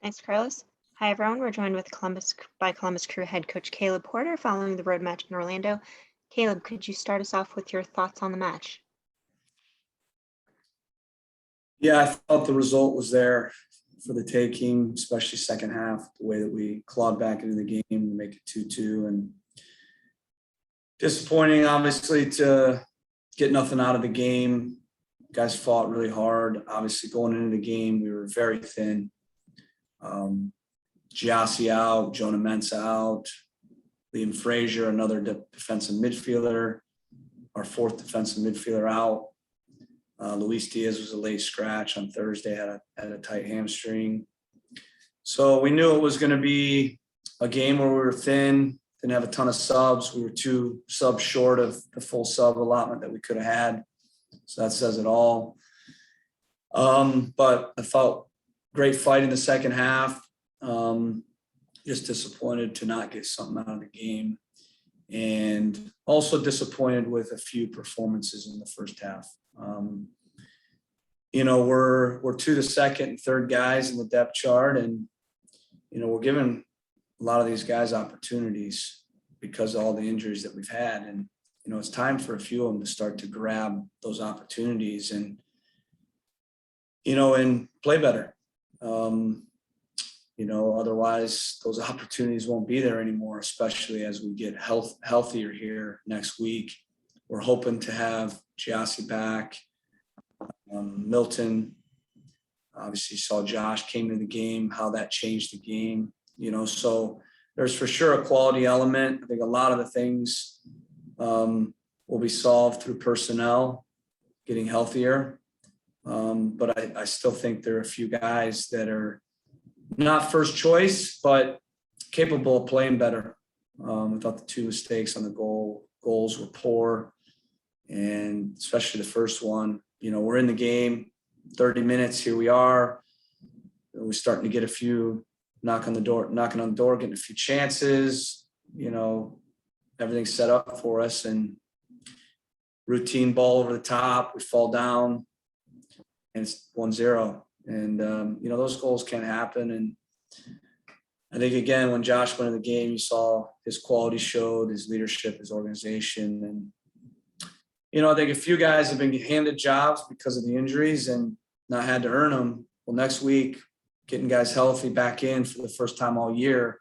Thanks, Carlos. Hi, everyone. We're joined with Columbus Crew head coach Caleb Porter following the road match in Orlando. Caleb, could you start us off with your thoughts on the match? Yeah, I thought the result was there for the taking, especially second half, the way that we clawed back into the game to make it 2-2. And disappointing, obviously, to get nothing out of the game. Guys fought really hard. Obviously, going into the game, we were very thin. Giassi out, Jonah Mensah out, Liam Frazier, another defensive midfielder, our fourth defensive midfielder out. Luis Diaz was a late scratch on Thursday, had a tight hamstring. So we knew it was going to be a game where we were thin, didn't have a ton of subs. We were 2 subs short of the full sub allotment that we could have had. So that says it all. But I felt great fight in the second half. Just disappointed to not get something out of the game. And also disappointed with a few performances in the first half. We're 2 the second and third guys in the depth chart, and we're giving a lot of these guys opportunities because of all the injuries that we've had, and it's time for a few of them to start to grab those opportunities and play better. Otherwise those opportunities won't be there anymore, especially as we get healthier here next week. We're hoping to have Giassi back, Milton. Obviously saw Josh came into the game, how that changed the game, so there's for sure a quality element. I think a lot of the things will be solved through personnel getting healthier. But I still think there are a few guys that are not first choice, but capable of playing better. I thought the 2 mistakes on the goals were poor, and especially the first one. We're in the game, 30 minutes, here we are. We're starting to get a few knocking on the door, getting a few chances. Everything's set up for us, and routine ball over the top, we fall down, and it's 1-0. And, those goals can happen. And I think, again, when Josh went in the game, you saw his quality showed, his leadership, his organization. And, I think a few guys have been handed jobs because of the injuries and not had to earn them. Well, next week, getting guys healthy back in for the first time all year,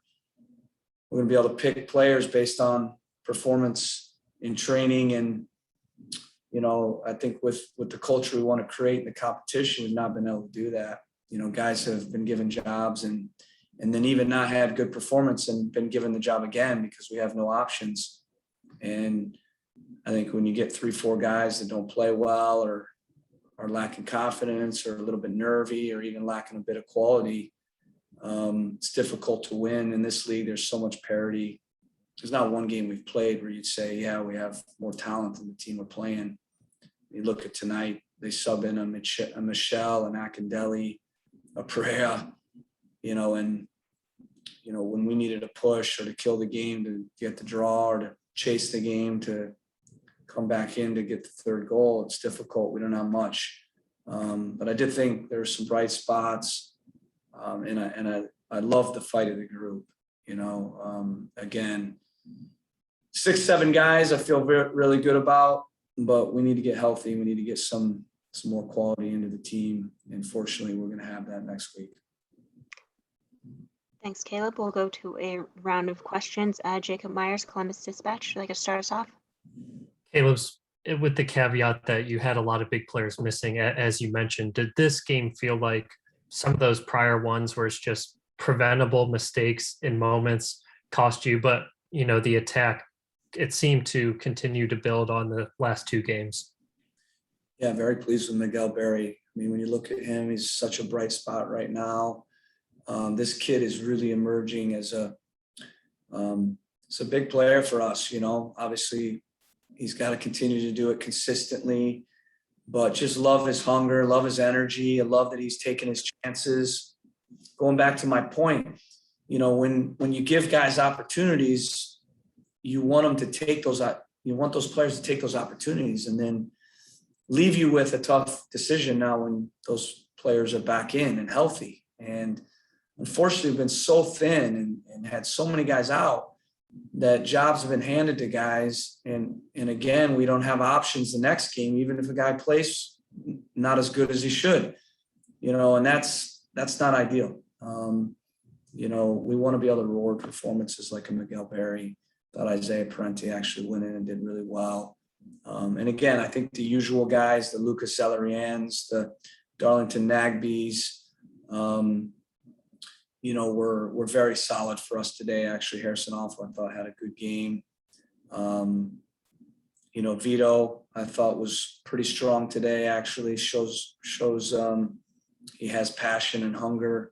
we're going to be able to pick players based on performance in training. And, I think with the culture we want to create in the competition, we've not been able to do that. Guys have been given jobs and then even not had good performance and been given the job again because we have no options. And I think when you get 3-4 guys that don't play well or are lacking confidence or a little bit nervy or even lacking a bit of quality, it's difficult to win. In this league, there's so much parity. There's not one game we've played where you'd say, yeah, we have more talent than the team we're playing. You look at tonight, they sub in a Michelle, an Akindelli, a Pereira, and, when we needed a push or to kill the game to get the draw or to chase the game to come back in to get the third goal, it's difficult. We don't have much. But I did think there were some bright spots. And I love the fight of the group, again, 6-7 guys I feel really good about, but we need to get healthy. We need to get some more quality into the team. And fortunately, we're going to have that next week. Thanks, Caleb. We'll go to a round of questions. Jacob Myers, Columbus Dispatch. Would you like to start us off? Caleb's, with the caveat that you had a lot of big players missing, as you mentioned, did this game feel like some of those prior ones where it's just preventable mistakes in moments cost you, but the attack, it seemed to continue to build on the last 2 games? Yeah, very pleased with Miguel Berry. I mean, when you look at him, he's such a bright spot right now. This kid is really emerging as a big player for us. Obviously he's got to continue to do it consistently, but just love his hunger, love his energy. I love that he's taking his chances. Going back to my point, when you give guys opportunities, you want them to take those. You want those players to take those opportunities and then leave you with a tough decision now when those players are back in and healthy. And unfortunately, we've been so thin and had so many guys out that jobs have been handed to guys. And again, we don't have options the next game, even if a guy plays not as good as he should, and that's not ideal. We want to be able to reward performances like a Miguel Berry. Thought Isaiah Parenti actually went in and did really well. And again, I think the usual guys, the Lucas Zellerians, the Darlington Nagbys, were very solid for us today. Actually, Harrison Alpha, I thought, had a good game. Vito, I thought, was pretty strong today. Actually, shows he has passion and hunger.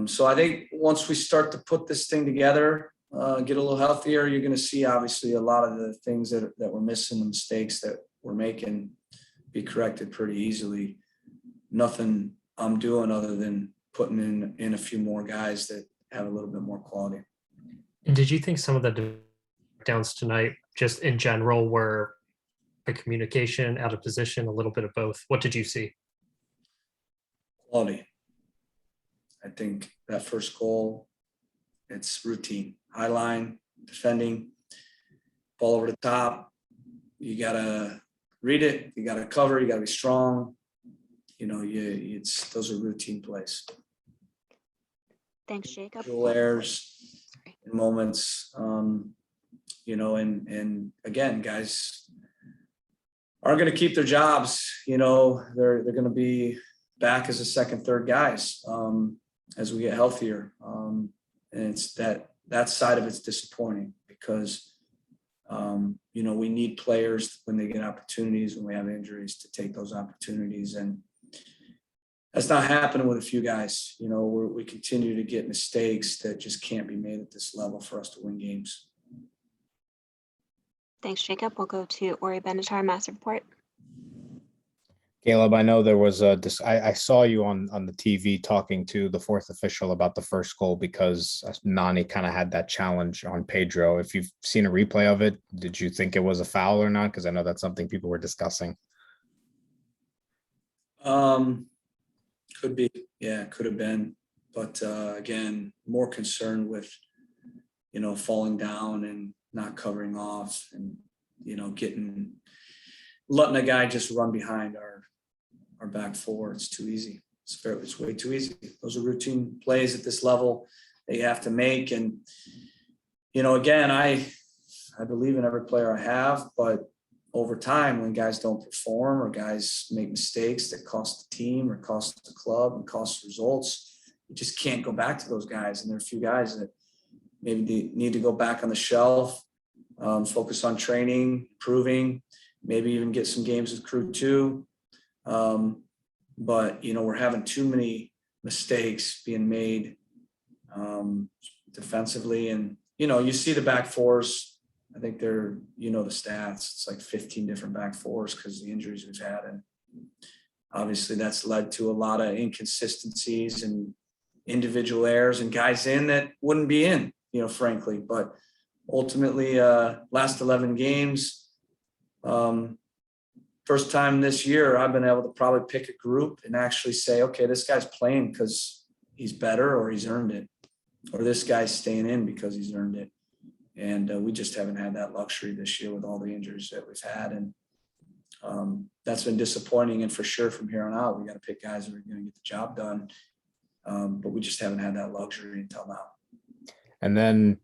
So I think once we start to put this thing together, get a little healthier, you're going to see obviously a lot of the things that we're missing, the mistakes that we're making, be corrected pretty easily. Nothing I'm doing other than putting in a few more guys that have a little bit more quality. And did you think some of the downs tonight, just in general, were the communication, out of position, a little bit of both? What did you see? Quality. I think that first goal, it's routine. High line, defending, ball over the top. You got to read it. You got to cover. You got to be strong. Those are routine plays. Thanks, Jacob. Errors in moments, and again, guys aren't going to keep their jobs. They're going to be back as a second, third guys as we get healthier. And it's that side of it's disappointing because, we need players when they get opportunities, when we have injuries, to take those opportunities. And that's not happening with a few guys. We continue to get mistakes that just can't be made at this level for us to win games. Thanks, Jacob. We'll go to Ori Benatar, Massive Report. Caleb, I know there was I saw you on the TV talking to the fourth official about the first goal because Nani kind of had that challenge on Pedro. If you've seen a replay of it, did you think it was a foul or not? Because I know that's something people were discussing. Could be. Yeah, could have been. But again, more concerned with, falling down and not covering off and, letting a guy just run behind our back four. It's too easy. It's way too easy. Those are routine plays at this level that you have to make. And, again, I believe in every player I have, but over time, when guys don't perform or guys make mistakes that cost the team or cost the club and cost results, you just can't go back to those guys. And there are a few guys that maybe they need to go back on the shelf, focus on training, improving, maybe even get some games with crew too. But, we're having too many mistakes being made defensively. And, you see the back fours. I think they're, the stats, it's like 15 different back fours because of the injuries we've had. And obviously that's led to a lot of inconsistencies and individual errors and guys in that wouldn't be in, frankly. But ultimately, last 11 games, first time this year, I've been able to probably pick a group and actually say, okay, this guy's playing because he's better or he's earned it, or this guy's staying in because he's earned it. And we just haven't had that luxury this year with all the injuries that we've had. And that's been disappointing. And for sure, from here on out, we got to pick guys that are going to get the job done. But we just haven't had that luxury until now. And then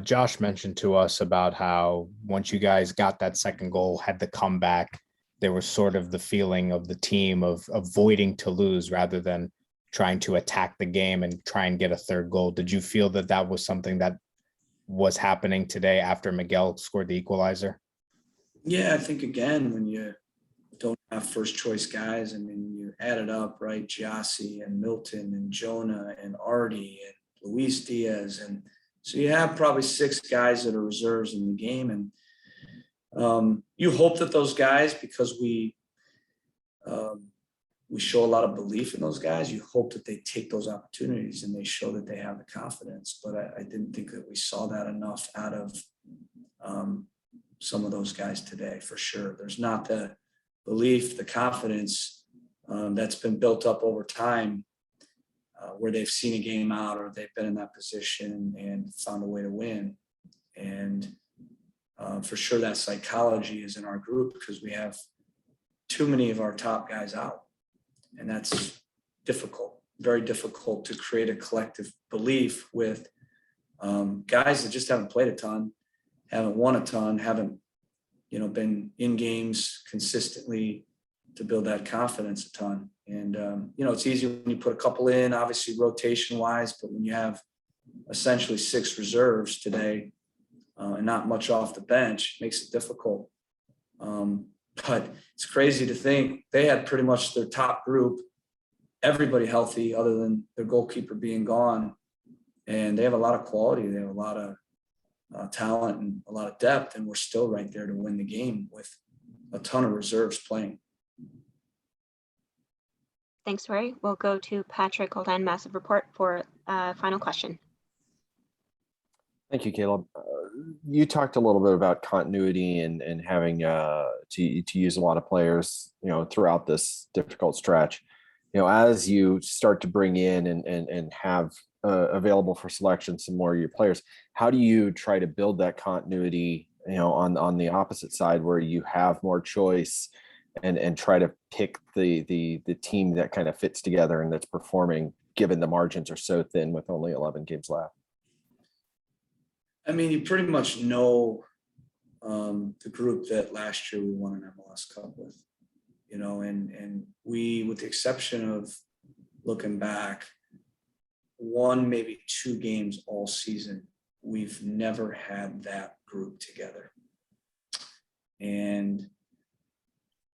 Josh mentioned to us about how once you guys got that second goal, had the comeback, there was sort of the feeling of the team of avoiding to lose rather than trying to attack the game and try and get a third goal. Did you feel that was something that was happening today after Miguel scored the equalizer? Yeah, I think, again, when you don't have first choice guys, I mean, you add it up, right? Giassi and Milton and Jonah and Artie and Luis Diaz. And so you have probably 6 guys that are reserves in the game. And you hope that those guys, because we show a lot of belief in those guys, you hope that they take those opportunities and they show that they have the confidence. But I didn't think that we saw that enough out of some of those guys today, for sure. There's not the belief, the confidence that's been built up over time where they've seen a game out or they've been in that position and found a way to win. And for sure that psychology is in our group because we have too many of our top guys out. And that's difficult, very difficult to create a collective belief with guys that just haven't played a ton, haven't won a ton, haven't, been in games consistently to build that confidence a ton. And, it's easy when you put a couple in, obviously rotation wise, but when you have essentially 6 reserves today and not much off the bench, it makes it difficult. But it's crazy to think they had pretty much their top group, everybody healthy other than their goalkeeper being gone. And they have a lot of quality. They have a lot of talent and a lot of depth, and we're still right there to win the game with a ton of reserves playing. Thanks, Rory. We'll go to Patrick Golden, Massive Report, for a final question. Thank you, Caleb. You talked a little bit about continuity and having to use a lot of players, throughout this difficult stretch. As you start to bring in and have available for selection some more of your players, how do you try to build that continuity, on the opposite side where you have more choice and try to pick the team that kind of fits together and that's performing given the margins are so thin with only 11 games left? I mean, you pretty much know the group that last year we won an MLS Cup with, and we, with the exception of looking back, 1, maybe 2 games all season, we've never had that group together. And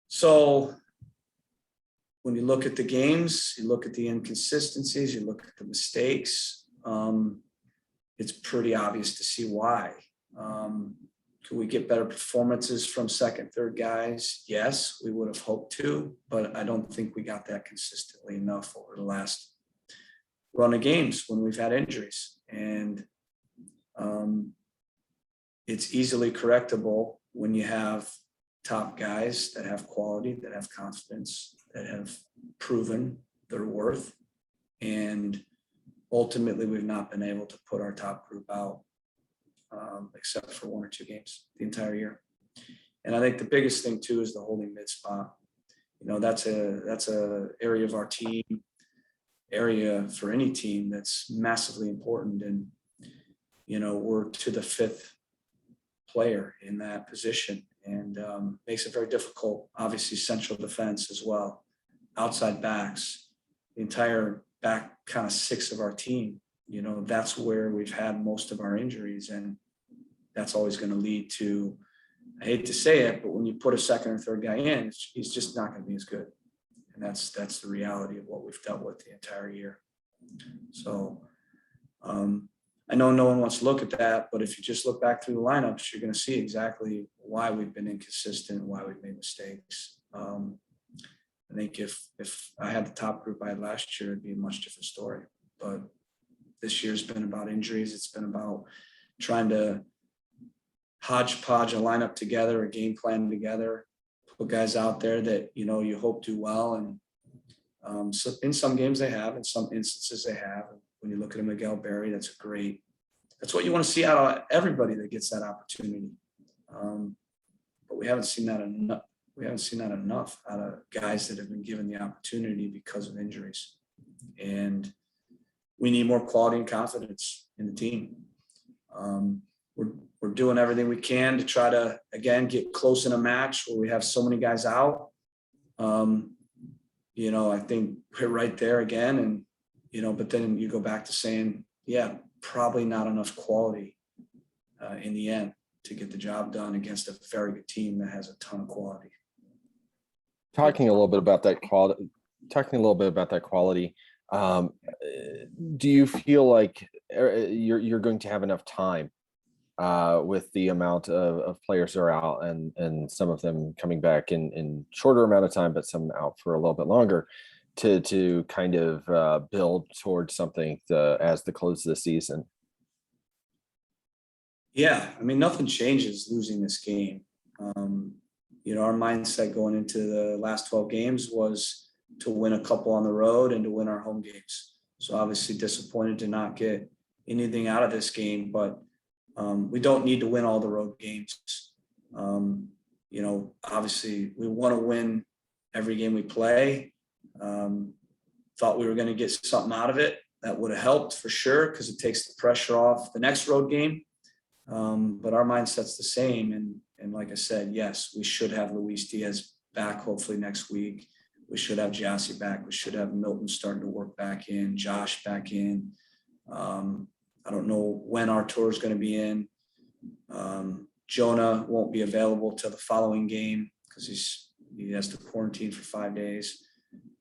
so when you look at the games, you look at the inconsistencies, you look at the mistakes, it's pretty obvious to see why. Could we get better performances from second, third guys? Yes, we would have hoped to, but I don't think we got that consistently enough over the last run of games when we've had injuries. And it's easily correctable when you have top guys that have quality, that have confidence, that have proven their worth. And ultimately, we've not been able to put our top group out, except for 1 or 2 games the entire year. And I think the biggest thing too is the holding mid spot. That's a area of our team, area for any team that's massively important. And we're to the 5th player in that position, and makes it very difficult. Obviously, central defense as well, outside backs, the entire back kind of 6 of our team. That's where we've had most of our injuries, and that's always going to lead to, I hate to say it, but when you put a second or third guy in, he's just not going to be as good. And that's the reality of what we've dealt with the entire year. So I know no one wants to look at that, but if you just look back through the lineups, you're going to see exactly why we've been inconsistent, why we've made mistakes. I think if I had the top group I had last year, it'd be a much different story. But this year's been about injuries. It's been about trying to hodgepodge a lineup together, a game plan together, put guys out there that, you hope do well. And so in some games they have, in some instances they have. When you look at a Miguel Berry, that's what you want to see out of everybody that gets that opportunity. But we haven't seen that enough. We haven't seen that enough out of guys that have been given the opportunity because of injuries. And we need more quality and confidence in the team. We're doing everything we can to try to, again, get close in a match where we have so many guys out. I think we're right there again. And, but then you go back to saying, yeah, probably not enough quality in the end to get the job done against a very good team that has a ton of quality. Talking a little bit about that quality, do you feel like you're going to have enough time with the amount of players that are out and some of them coming back in shorter amount of time, but some out for a little bit longer to kind of build towards something as the close of the season? Yeah, I mean, nothing changes losing this game. Our mindset going into the last 12 games was to win a couple on the road and to win our home games. So obviously disappointed to not get anything out of this game, but we don't need to win all the road games. You know, obviously we want to win every game we play. Thought we were going to get something out of it that would have helped for sure, because it takes the pressure off the next road game. But our mindset's the same. And like I said, yes, we should have Luis Diaz back hopefully next week. We should have Jassy back. We should have Milton starting to work back in, Josh back in. I don't know when Artur is going to be in. Jonah won't be available till the following game because he has to quarantine for 5 days.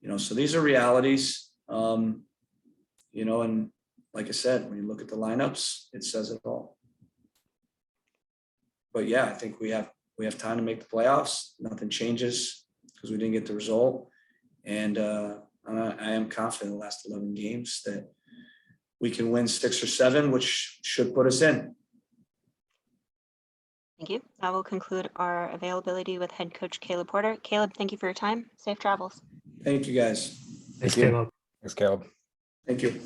You know, so these are realities. You know, and like I said, when you look at the lineups, it says it all. But yeah, I think we have time to make the playoffs. Nothing changes because we didn't get the result. And I am confident in the last 11 games that we can win 6 or 7, which should put us in. Thank you. That will conclude our availability with head coach Caleb Porter. Caleb, thank you for your time. Safe travels. Thank you, guys. Thanks, you. Caleb. Thanks, Caleb. Thank you.